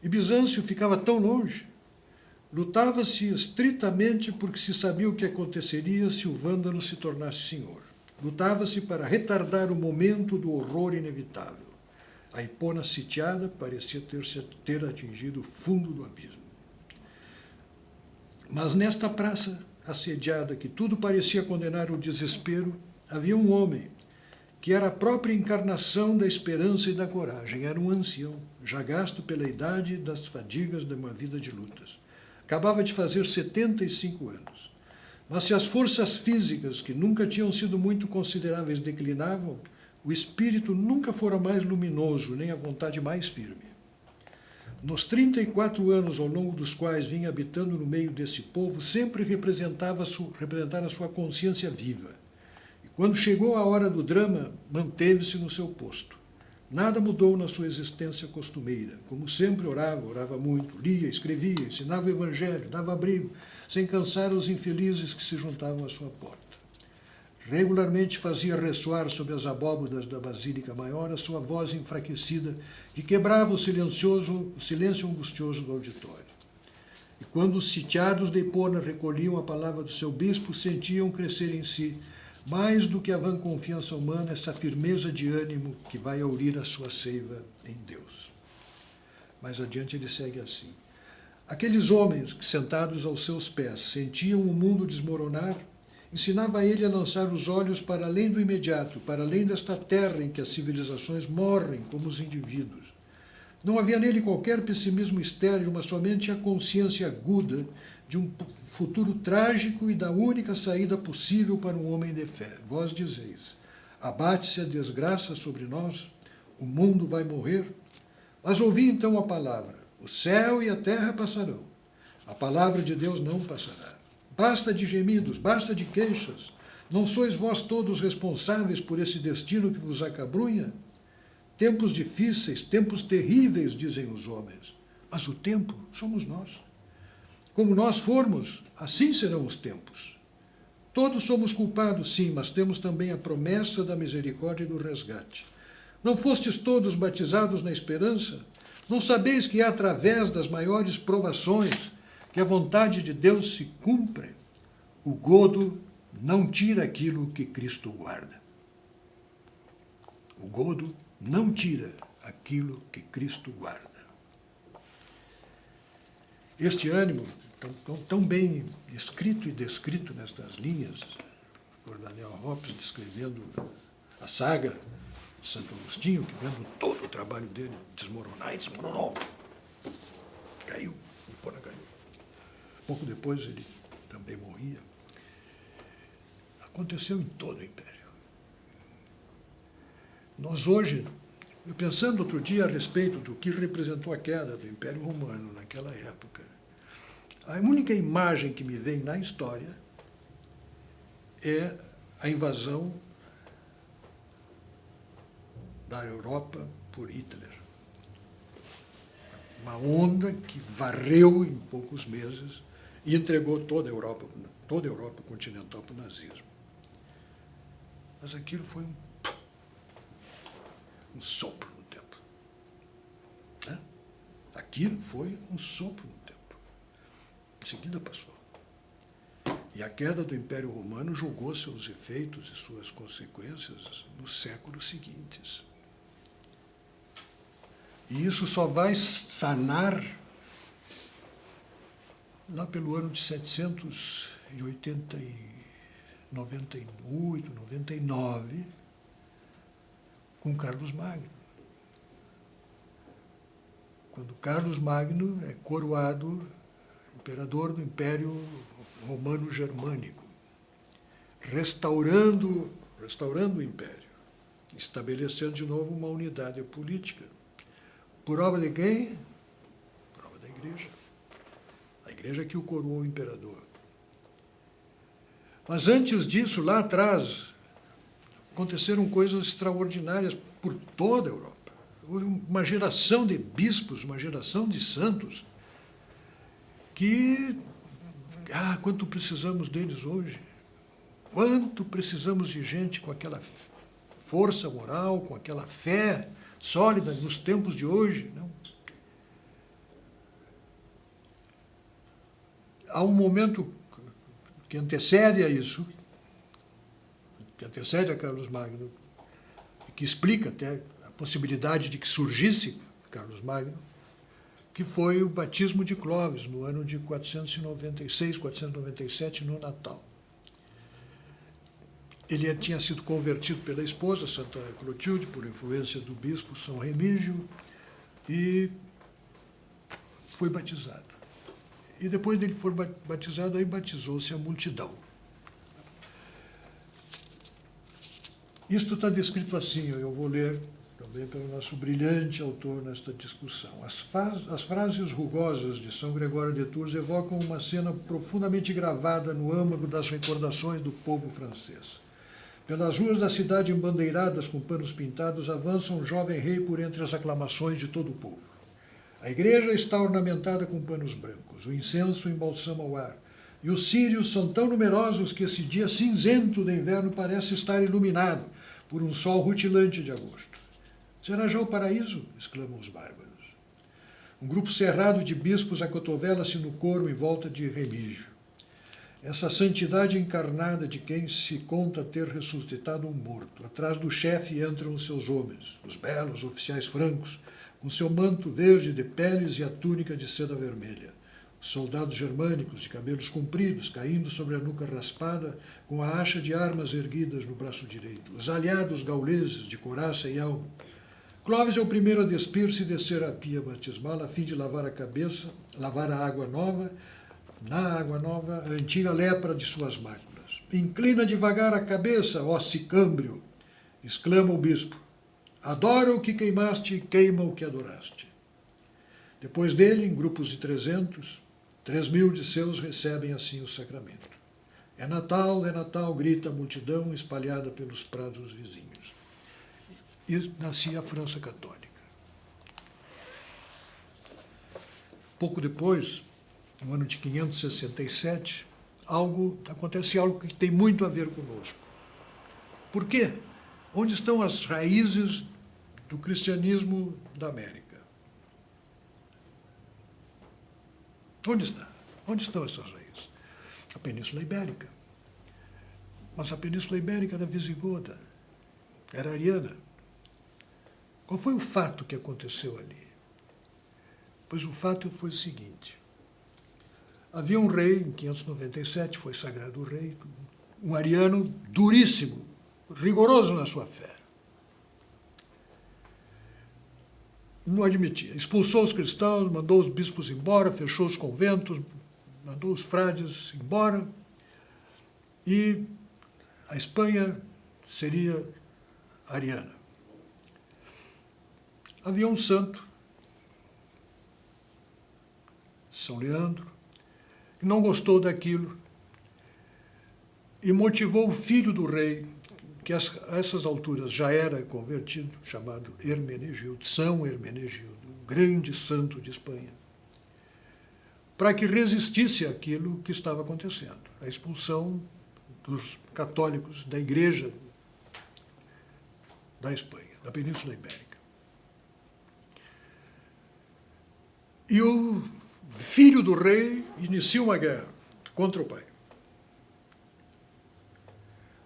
E Bizâncio ficava tão longe? Lutava-se estritamente porque se sabia o que aconteceria se o vândalo se tornasse senhor. Lutava-se para retardar o momento do horror inevitável. A Hipona sitiada parecia ter atingido o fundo do abismo. Mas nesta praça assediada, que tudo parecia condenar o desespero, havia um homem que era a própria encarnação da esperança e da coragem. Era um ancião, já gasto pela idade e das fadigas de uma vida de lutas. Acabava de fazer 75 anos. Mas se as forças físicas, que nunca tinham sido muito consideráveis, declinavam, o espírito nunca fora mais luminoso, nem a vontade mais firme. nos 34 anos ao longo dos quais vinha habitando no meio desse povo, sempre representara a sua consciência viva. E quando chegou a hora do drama, manteve-se no seu posto. Nada mudou na sua existência costumeira. Como sempre orava muito, lia, escrevia, ensinava o evangelho, dava abrigo, sem cansar os infelizes que se juntavam à sua porta. Regularmente fazia ressoar sob as abóbadas da Basílica Maior a sua voz enfraquecida, que quebrava o silêncio angustioso do auditório. E quando os sitiados de Hipona recolhiam a palavra do seu bispo, sentiam crescer em si, mais do que a vã confiança humana, essa firmeza de ânimo que vai aurir a sua seiva em Deus. Mais adiante ele segue assim. Aqueles homens que, sentados aos seus pés, sentiam o mundo desmoronar, ensinava a ele a lançar os olhos para além do imediato, para além desta terra em que as civilizações morrem como os indivíduos. Não havia nele qualquer pessimismo estéril, mas somente a consciência aguda de um futuro trágico e da única saída possível para um homem de fé. Vós dizeis, abate-se a desgraça sobre nós, o mundo vai morrer. Mas ouvi então a palavra, o céu e a terra passarão, a palavra de Deus não passará. Basta de gemidos, basta de queixas. Não sois vós todos responsáveis por esse destino que vos acabrunha? Tempos difíceis, tempos terríveis, dizem os homens. Mas o tempo somos nós. Como nós formos, assim serão os tempos. Todos somos culpados, sim, mas temos também a promessa da misericórdia e do resgate. Não fostes todos batizados na esperança? Não sabeis que é através das maiores provações que a vontade de Deus se cumpre? O godo não tira aquilo que Cristo guarda. O godo não tira aquilo que Cristo guarda. Este ânimo, tão bem escrito e descrito nestas linhas, por Daniel Hobbes descrevendo a saga de Santo Agostinho, que vendo todo o trabalho dele desmoronar, e desmoronou. Caiu, Hipona caiu. Pouco depois ele também morria. Aconteceu em todo o Império. Nós hoje, eu pensando outro dia a respeito do que representou a queda do Império Romano naquela época, a única imagem que me vem na história é a invasão da Europa por Hitler. Uma onda que varreu em poucos meses e entregou toda a Europa continental para o nazismo. Mas aquilo foi um sopro no tempo. Né? Aquilo foi um sopro no tempo. Em seguida passou. E a queda do Império Romano jogou seus efeitos e suas consequências nos séculos seguintes. E isso só vai sanar lá pelo ano de 798, 99, com Carlos Magno. Quando Carlos Magno é coroado imperador do Império Romano Germânico, restaurando o Império, estabelecendo de novo uma unidade política. Por obra de quem? Por obra da Igreja. A Igreja que o coroou o imperador. Mas antes disso, lá atrás, aconteceram coisas extraordinárias por toda a Europa. Houve uma geração de bispos, uma geração de santos, que, quanto precisamos deles hoje. Quanto precisamos de gente com aquela força moral, com aquela fé sólida nos tempos de hoje. Não? Há um momento que antecede a isso, que antecede a Carlos Magno, que explica até a possibilidade de que surgisse Carlos Magno, que foi o batismo de Clovis, no ano de 496, 497, no Natal. Ele tinha sido convertido pela esposa, Santa Clotilde, por influência do bispo São Remígio, e foi batizado. E depois dele for batizado, aí batizou-se a multidão. Isto está descrito assim, eu vou ler para também pelo nosso brilhante autor nesta discussão. As frases rugosas de São Gregório de Tours evocam uma cena profundamente gravada no âmago das recordações do povo francês. Pelas ruas da cidade embandeiradas com panos pintados, avança um jovem rei por entre as aclamações de todo o povo. A igreja está ornamentada com panos brancos, o incenso embalsama o ar, e os círios são tão numerosos que esse dia cinzento do inverno parece estar iluminado por um sol rutilante de agosto. Será já o paraíso? Exclamam os bárbaros. Um grupo cerrado de bispos acotovela-se no coro em volta de Remígio. Essa santidade encarnada de quem se conta ter ressuscitado um morto. Atrás do chefe entram os seus homens, os belos oficiais francos, com seu manto verde de peles e a túnica de seda vermelha. Os soldados germânicos, de cabelos compridos, caindo sobre a nuca raspada, com a acha de armas erguidas no braço direito. Os aliados gauleses, de couraça e elmo. Clóvis é o primeiro a despir-se e descer a pia batismal, a fim de lavar a cabeça, lavar a água nova, na água nova, a antiga lepra de suas máculas. Inclina devagar a cabeça, ó sicâmbrio, exclama o bispo. Adora o que queimaste e queima o que adoraste. Depois dele, em grupos de 300, 3.000 de seus recebem assim o sacramento. É Natal, grita a multidão espalhada pelos prados vizinhos. E nascia a França Católica. Pouco depois, no ano de 567, acontece algo que tem muito a ver conosco. Por quê? Onde estão as raízes do cristianismo da América? Onde está? Onde estão essas raízes? A Península Ibérica. Mas a Península Ibérica era visigota, era ariana. Qual foi o fato que aconteceu ali? Pois o fato foi o seguinte. Havia um rei, em 597, foi sagrado o rei, um ariano duríssimo, rigoroso na sua fé. Não admitia. Expulsou os cristãos, mandou os bispos embora, fechou os conventos, mandou os frades embora. E a Espanha seria ariana. Havia um santo, São Leandro, que não gostou daquilo e motivou o filho do rei, que a essas alturas já era convertido, chamado Hermenegildo, São Hermenegildo, grande santo de Espanha, para que resistisse àquilo que estava acontecendo, a expulsão dos católicos da igreja da Espanha, da Península Ibérica. E o filho do rei inicia uma guerra contra o pai.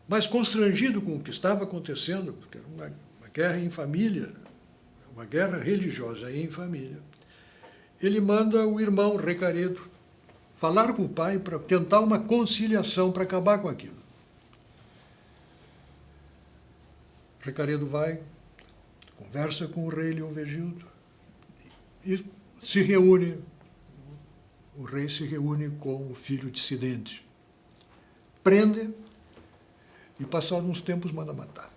Mas constrangido com o que estava acontecendo, porque era uma guerra em família, uma guerra religiosa em família, ele manda o irmão Recaredo falar com o pai para tentar uma conciliação para acabar com aquilo. Recaredo vai, conversa com o rei Leovigildo e se reúne. O rei se reúne com o filho dissidente, prende e, passados uns tempos, manda matar.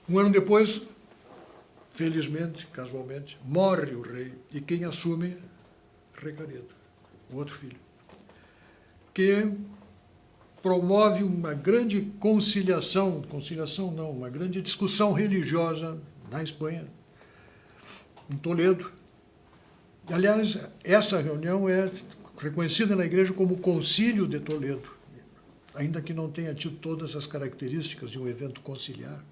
Um ano depois, felizmente, casualmente, morre o rei e quem assume? Recaredo, o outro filho, que promove uma grande conciliação não, uma grande discussão religiosa na Espanha, em Toledo. Aliás, essa reunião é reconhecida na igreja como o Concílio de Toledo, ainda que não tenha tido todas as características de um evento conciliar.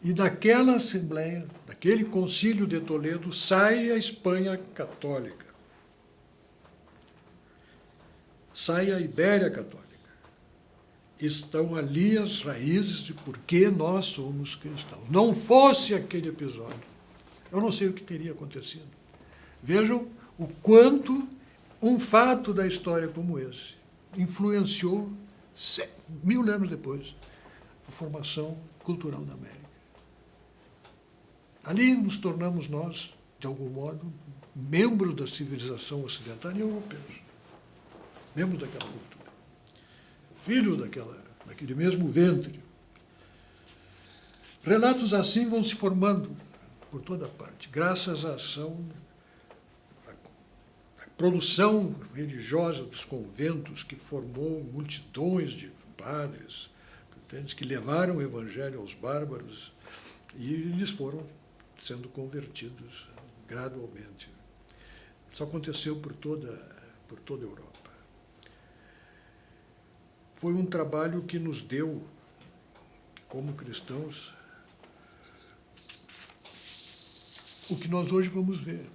E daquela assembleia, daquele Concílio de Toledo, sai a Espanha católica. Sai a Ibéria católica. Estão ali as raízes de por que nós somos cristãos. Não fosse aquele episódio, eu não sei o que teria acontecido. Vejam o quanto um fato da história como esse influenciou, 1000 anos depois, a formação cultural da América. Ali nos tornamos nós, de algum modo, membros da civilização ocidental e europeus. Membros daquela cultura. Filhos daquele mesmo ventre. Relatos assim vão se formando por toda parte, graças à ação, à produção religiosa dos conventos, que formou multidões de padres, que levaram o evangelho aos bárbaros e eles foram sendo convertidos gradualmente. Isso aconteceu por toda a Europa. Foi um trabalho que nos deu, como cristãos, o que nós hoje vamos ver.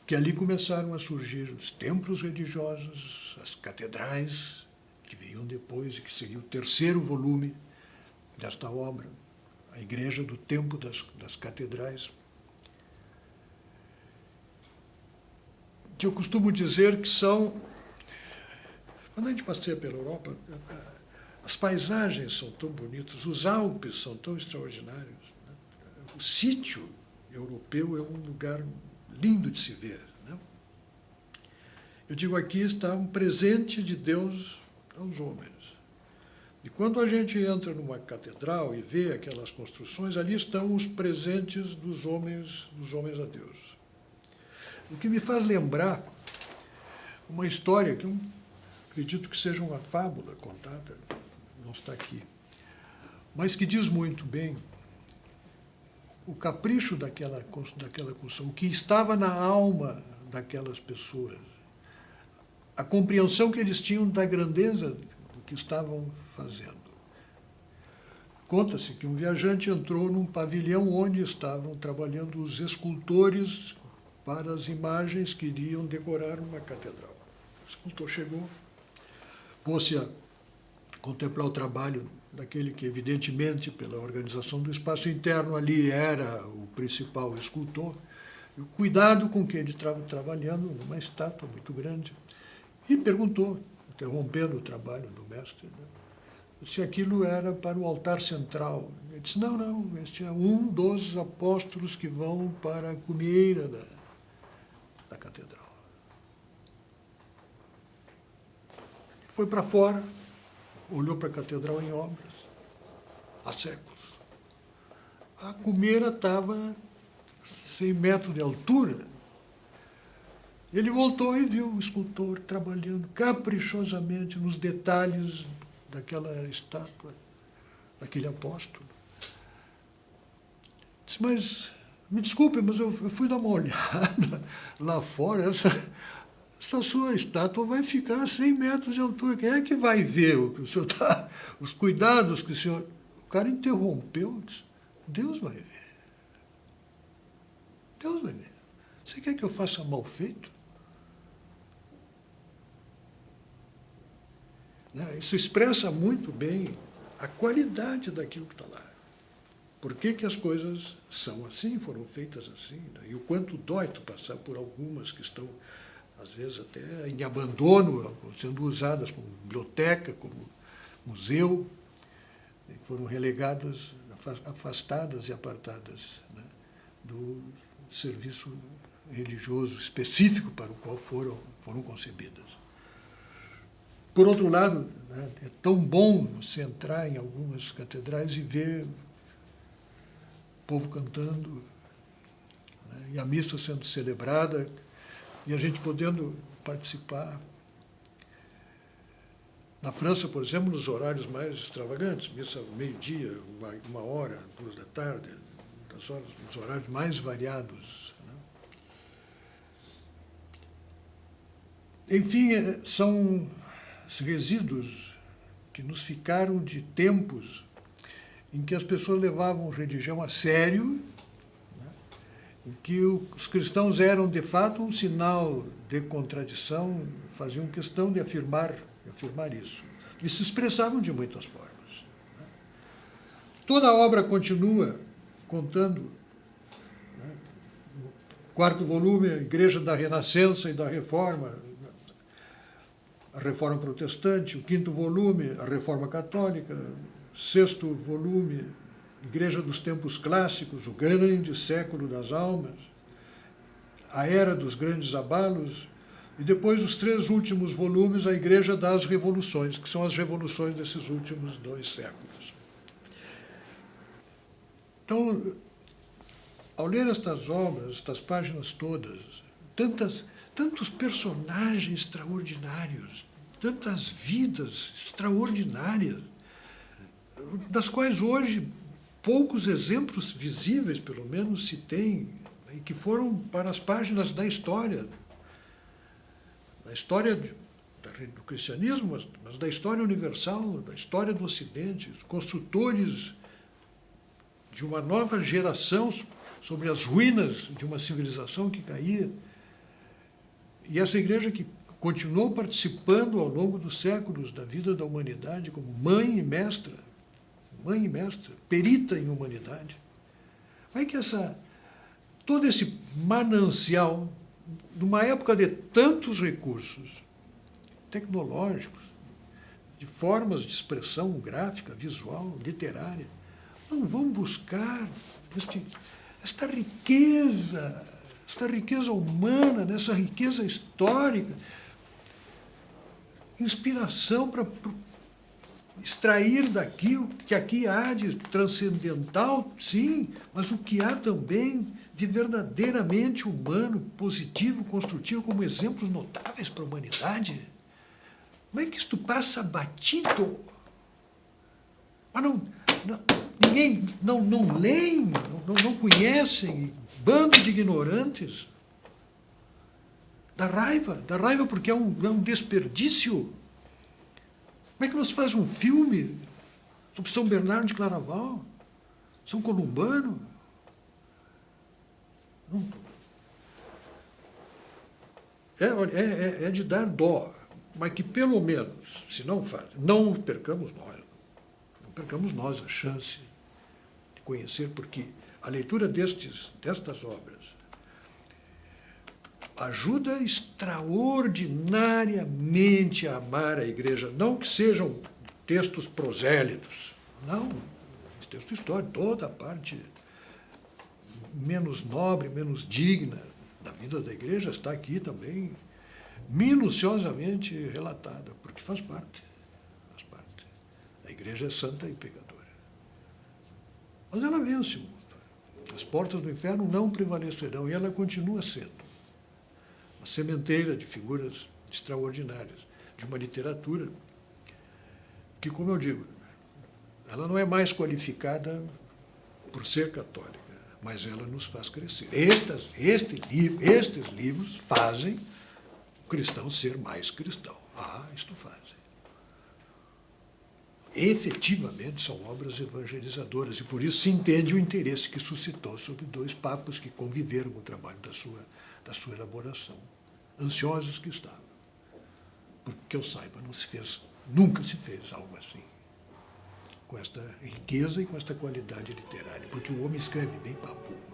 Que ali começaram a surgir os templos religiosos, as catedrais, que viriam depois e que seria o terceiro volume desta obra, a Igreja do Tempo das Catedrais. Que eu costumo dizer que são... Quando a gente passeia pela Europa, as paisagens são tão bonitas, os Alpes são tão extraordinários, né? O sítio europeu é um lugar lindo de se ver, né? Eu digo, aqui está um presente de Deus aos homens. E quando a gente entra numa catedral e vê aquelas construções, ali estão os presentes dos homens a Deus. O que me faz lembrar uma história que eu acredito que seja uma fábula contada, não está aqui, mas que diz muito bem o capricho daquela construção, o que estava na alma daquelas pessoas, a compreensão que eles tinham da grandeza do que estavam fazendo. Conta-se que um viajante entrou num pavilhão onde estavam trabalhando os escultores para as imagens que iriam decorar uma catedral. O escultor chegou, pôs-se a contemplar o trabalho daquele que, evidentemente, pela organização do espaço interno ali, era o principal escultor, e o cuidado com que ele estava trabalhando numa estátua muito grande, e perguntou, interrompendo o trabalho do mestre, né, se aquilo era para o altar central. Ele disse, não, este é um dos apóstolos que vão para a cumeira da catedral. Foi para fora, olhou para a catedral em obras, há séculos. A cumeira estava 100 metros de altura. Ele voltou e viu o escultor trabalhando caprichosamente nos detalhes daquela estátua, daquele apóstolo. Disse, mas, me desculpe, mas eu fui dar uma olhada lá fora, essa sua estátua vai ficar a 100 metros de altura. Quem é que vai ver o que o senhor está, os cuidados que o senhor... O cara interrompeu, disse, Deus vai ver. Deus vai ver. Você quer que eu faça mal feito? Isso expressa muito bem a qualidade daquilo que está lá. Por que as coisas são assim, foram feitas assim, né? E o quanto dói tu passar por algumas que estão, às vezes, até em abandono, sendo usadas como biblioteca, como museu, que foram relegadas, afastadas e apartadas, né, do serviço religioso específico para o qual foram concebidas. Por outro lado, né, é tão bom você entrar em algumas catedrais e ver o povo cantando, né, e a missa sendo celebrada, e a gente podendo participar. Na França, por exemplo, nos horários mais extravagantes, missa meio-dia, 1h, 2h, nos horários mais variados, né? Enfim, são resíduos que nos ficaram de tempos em que as pessoas levavam religião a sério, né? Em que os cristãos eram, de fato, um sinal de contradição, faziam questão de afirmar isso. E se expressavam de muitas formas, né? Toda a obra continua contando, né? No 4º volume, a Igreja da Renascença e da Reforma, a Reforma Protestante, o 5º volume, a Reforma Católica, o 6º volume, Igreja dos Tempos Clássicos, o grande século das almas, a Era dos Grandes Abalos, e depois os 3 últimos volumes, a Igreja das Revoluções, que são as revoluções desses últimos 2 séculos. Então, ao ler estas obras, estas páginas todas, tantos personagens extraordinários, tantas vidas extraordinárias, das quais hoje poucos exemplos visíveis, pelo menos, se tem, e que foram para as páginas da história do cristianismo, mas da história universal, da história do Ocidente, os construtores de uma nova geração sobre as ruínas de uma civilização que caía. E essa igreja que continuou participando ao longo dos séculos da vida da humanidade como mãe e mestra, perita em humanidade. Vai que todo esse manancial, numa época de tantos recursos tecnológicos, de formas de expressão gráfica, visual, literária, não vão buscar esta riqueza humana, nessa riqueza histórica, inspiração para extrair daqui o que aqui há de transcendental, sim, mas o que há também de verdadeiramente humano, positivo, construtivo, como exemplos notáveis para a humanidade. Como é que isto passa batido? Mas ninguém não leem, não conhecem, bando de ignorantes. Da raiva porque é um desperdício. Como é que não se faz um filme sobre São Bernardo de Claraval, São Columbano? É de dar dó, mas que pelo menos, se não faz, não percamos nós a chance de conhecer, porque a leitura destas obras ajuda extraordinariamente a amar a igreja. Não que sejam textos prosélitos, não. Texto histórico, toda a parte menos nobre, menos digna da vida da igreja está aqui também minuciosamente relatada, porque faz parte. A igreja é santa e pecadora. Mas ela vence o mundo. As portas do inferno não prevalecerão, e ela continua sendo uma sementeira de figuras extraordinárias, de uma literatura que, como eu digo, ela não é mais qualificada por ser católica, mas ela nos faz crescer. Estes livros fazem o cristão ser mais cristão. Isto fazem. Efetivamente são obras evangelizadoras, e por isso se entende o interesse que suscitou sobre dois papas que conviveram com o trabalho da sua elaboração. Ansiosos que estavam. Porque, que eu saiba, nunca se fez algo assim, com esta riqueza e com esta qualidade literária, porque o homem escreve bem para burro.